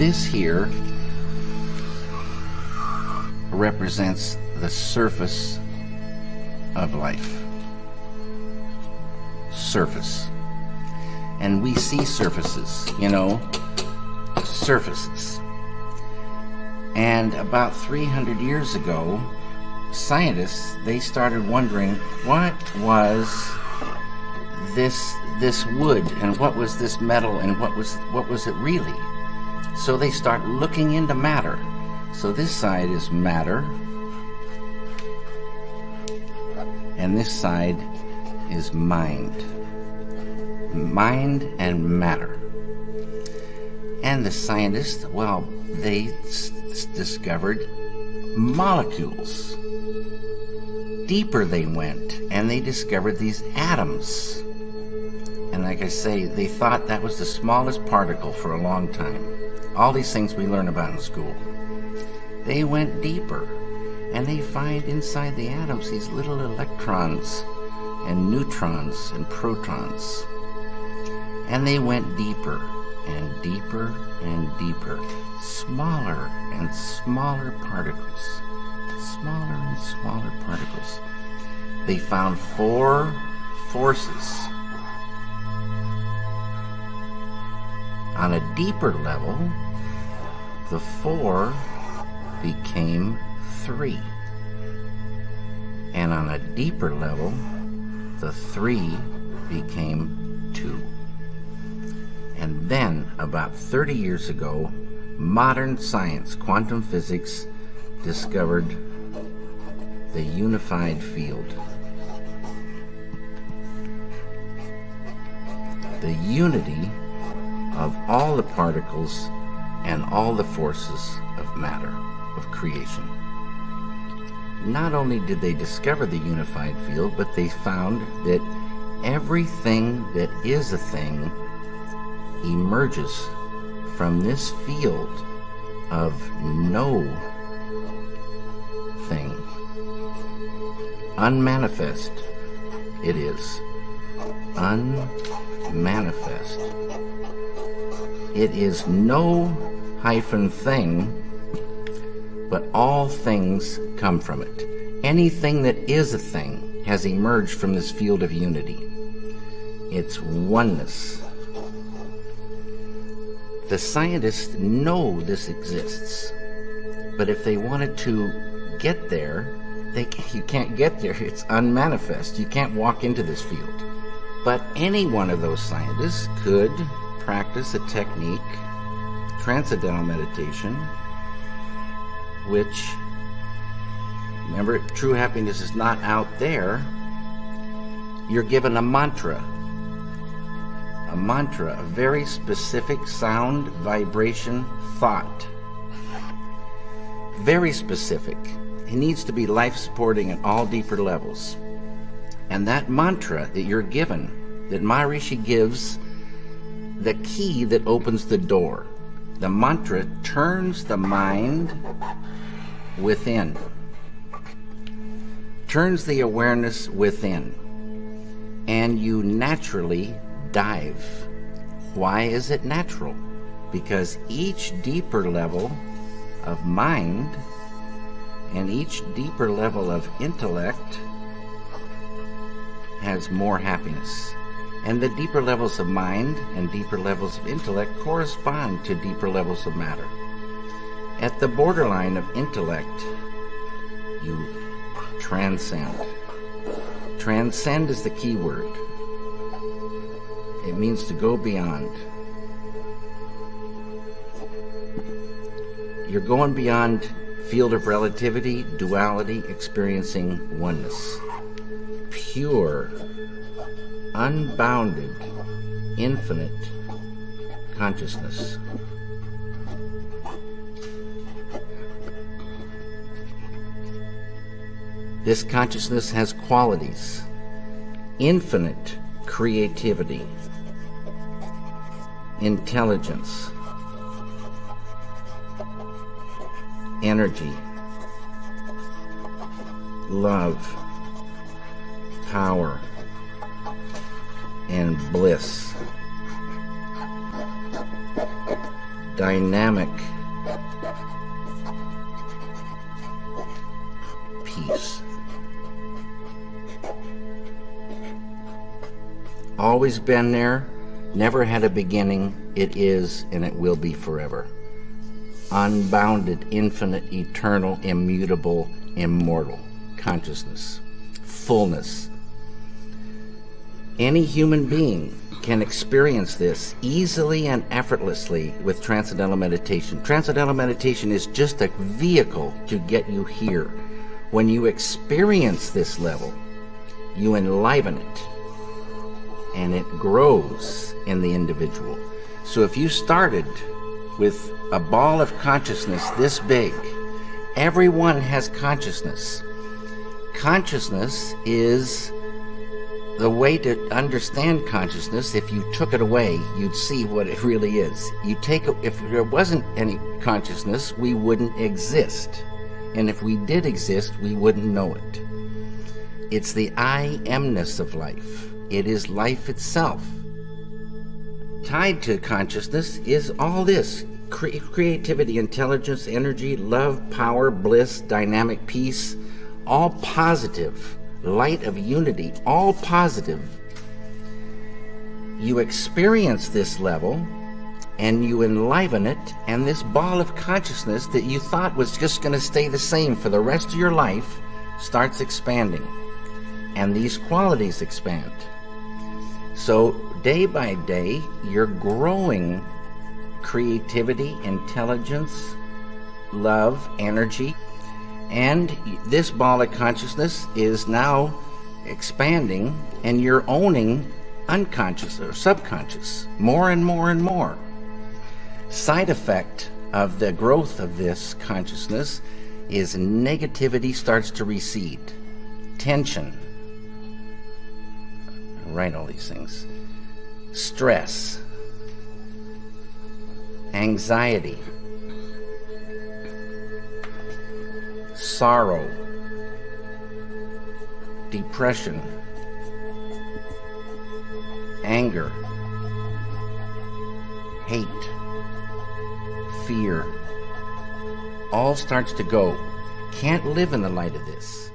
This here represents the surface of life. Surface. And we see surfaces, surfaces. And about 300 years ago, scientists, they started wondering, what was this wood, and what was this metal, and what was it really? So they start looking into matter. So this side is matter, and this side is mind. Mind and matter. And the scientists, well, they discovered molecules. Deeper they went, and they discovered these atoms. And like I say, they thought that was the smallest particle for a long time. All these things we learn about in school. They went deeper, and they find inside the atoms these little electrons and neutrons and protons. And they went deeper and deeper and deeper, smaller and smaller particles, smaller and smaller particles. They found 4 forces. On a deeper level, the 4 became 3. And on a deeper level, the 3 became 2. And then, about 30 years ago, modern science, quantum physics, discovered the unified field. The unity of all the particles and all the forces of matter, of creation. Not only did they discover the unified field, but they found that everything that is a thing emerges from this field of no thing. Unmanifest it is. Unmanifest. It is no hyphen thing, but all things come from it. Anything that is a thing has emerged from this field of unity. It's oneness. The scientists know this exists, but if they wanted to get there, you can't get there. It's unmanifest. You can't walk into this field. But any one of those scientists could practice a technique, transcendental meditation, which, remember, true happiness is not out there. You're given a mantra, a very specific sound, vibration, thought. Very specific. It needs to be life-supporting at all deeper levels. And that mantra that you're given, that Maharishi gives, the key that opens the door. The mantra turns the mind within, turns the awareness within, and you naturally dive. Why is it natural? Because each deeper level of mind and each deeper level of intellect has more happiness. And the deeper levels of mind and deeper levels of intellect correspond to deeper levels of matter. At the borderline of intellect, you transcend. Transcend is the key word. It means to go beyond. You're going beyond field of relativity, duality, experiencing oneness. Pure, unbounded, infinite consciousness. This consciousness has qualities: infinite creativity, intelligence, energy, love, power, and bliss. dynamic peace. Always been there, never had a beginning, it is and it will be forever. Unbounded, infinite, eternal, immutable, immortal consciousness, fullness. Any human being can experience this easily and effortlessly with Transcendental Meditation. Transcendental Meditation is just a vehicle to get you here. When you experience this level, you enliven it, and it grows in the individual. So if you started with a ball of consciousness this big, everyone has consciousness. Consciousness is the way to understand consciousness. If you took it away, you'd see what it really is. If there wasn't any consciousness, we wouldn't exist. And if we did exist, we wouldn't know it. It's the I amness of life. It is life itself. Tied to consciousness is all this: creativity, intelligence, energy, love, power, bliss, dynamic peace, all positive. Light of unity, all positive. You experience this level and you enliven it, and this ball of consciousness that you thought was just going to stay the same for the rest of your life starts expanding, and these qualities expand. So day by day you're growing creativity, intelligence, love, energy. And this ball of consciousness is now expanding, and you're owning unconscious or subconscious more and more and more. Side effect of the growth of this consciousness is negativity starts to recede. Tension. I write all these things. Stress. Anxiety. Sorrow, depression, anger, hate, fear, all starts to go. Can't live in the light of this.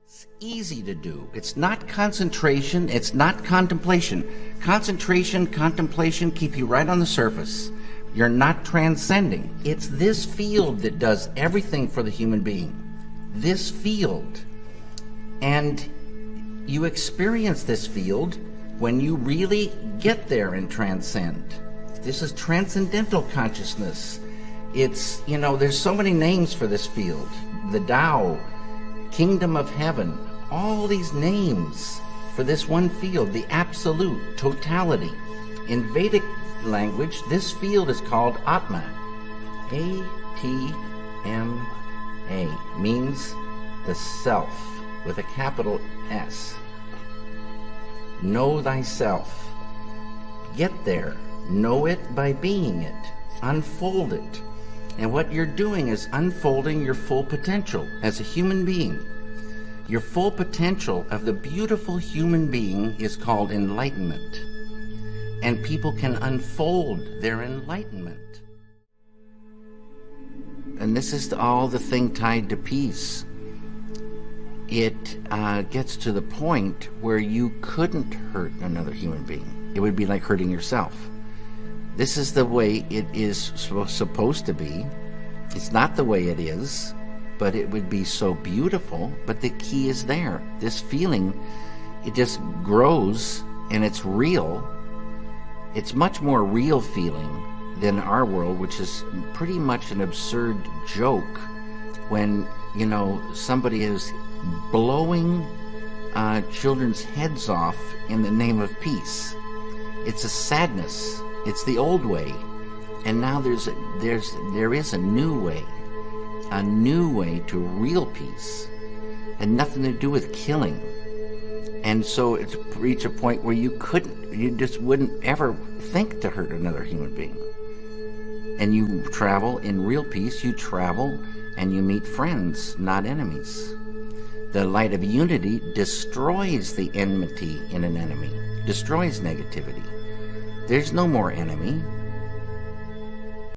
It's easy to do. It's not concentration, it's not contemplation. Concentration, contemplation keep you right on the surface. You're not transcending. It's this field that does everything for the human being. This field. And you experience this field when you really get there and transcend. This is transcendental consciousness. It's, there's so many names for this field. The Tao, Kingdom of Heaven, all these names for this one field, the absolute, totality. In Vedic language, this field is called Atma. A-T-M-A means the self with a capital S. Know thyself. Get there. Know it by being it. Unfold it. And what you're doing is unfolding your full potential as a human being. Your full potential of the beautiful human being is called enlightenment. And people can unfold their enlightenment. And this is all the thing tied to peace. It gets to the point where you couldn't hurt another human being. It would be like hurting yourself. This is the way it is supposed to be. It's not the way it is, but it would be so beautiful. But the key is there. This feeling, it just grows, and it's real. It's much more real feeling than our world, which is pretty much an absurd joke when, somebody is blowing children's heads off in the name of peace. It's a sadness. It's the old way. And now there is a new way to real peace, and nothing to do with killing. And so it's reached a point where you just wouldn't ever think to hurt another human being. And you travel in real peace, you travel and you meet friends, not enemies. The light of unity destroys the enmity in an enemy, destroys negativity. There's no more enemy.